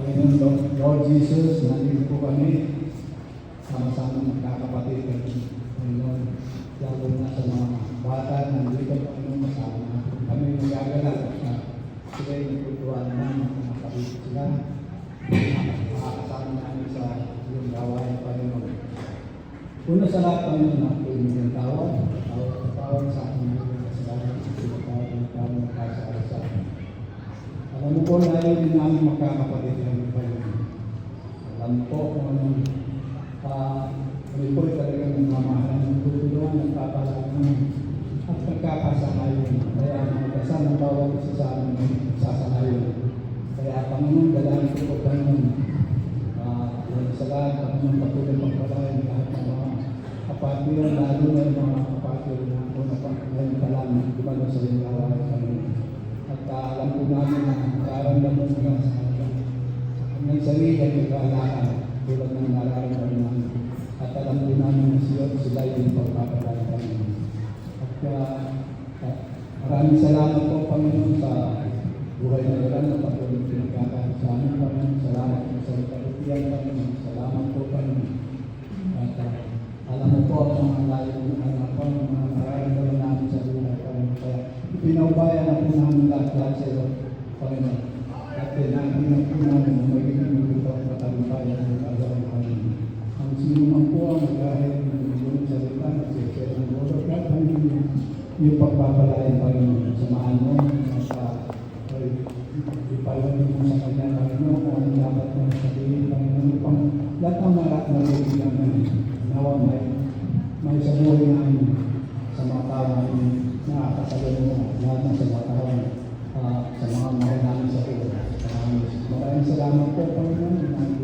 Panginoon Lord Jesus, nandito po kami sama-sama magkakapatid at Panginoon, lalo na sa mga bata nandito Panginoon kasama. Kami nagagalak na sila yung nagtutuan namin makakapit sila. Makakasama namin sa iyong gawain Panginoon. Una sa lahat Panginoon na po yung tawad sa aking mga kasalanan at sinatawad ng kami magkasala sa akin. Alam mo po na ayaw din namin magkakapatid ng Panginoon. Alam po kung anong kami po talagang mamahalan ng tutulungan ng kapalaran at pagkakasanayon. Kaya magkasal ng bawat isa sa amin sasanayon. Kaya Panginoon, dalangin ko po Panginoon. Sa lahat, Panginoon, patuloy pagpalain lahat ng mga kapatid, lalo na yung mga kapatid na una pa ngayon pa lang dumalo sa iyong gawain Panginoon. At alam po namin na nararamdaman mo nga sa kanyang sarili at nagkalakan tulad ng nararamdaman namin. At alam po namin na sila yung pagpapalain Panginoon. At maraming salamat po Panginoon sa buhay na ilan na patuloy pinagkakaan sa amin Panginoon. Salamat po sa kalitiyan Panginoon. Salamat po Panginoon. At alam mo po ang mga layo ng anak po, ang mga nararamdaman namin sa buhay Panginoon. Kaya ipinaubaya na po namin lahat sa iyo Panginoon. At namin po namin na magiging ito ang matalumpayan ng kagawang Panginoon. Ang sino man po ang magahit ng iyong salita at siyempre ng Lord God, Panginoon, yung pagpapalain Panginoon. Samahan mo at ipalamin mo sa kanya Panginoon kung ano dapat mo sabihin Panginoon. Pang lahat ng maribigyan namin. Nawa may sa buhay namin sa mga tao namin na kasalanan mo lahat ng sa mga tao sa mga mahal namin sa buhay. Maraming salamat po Panginoon.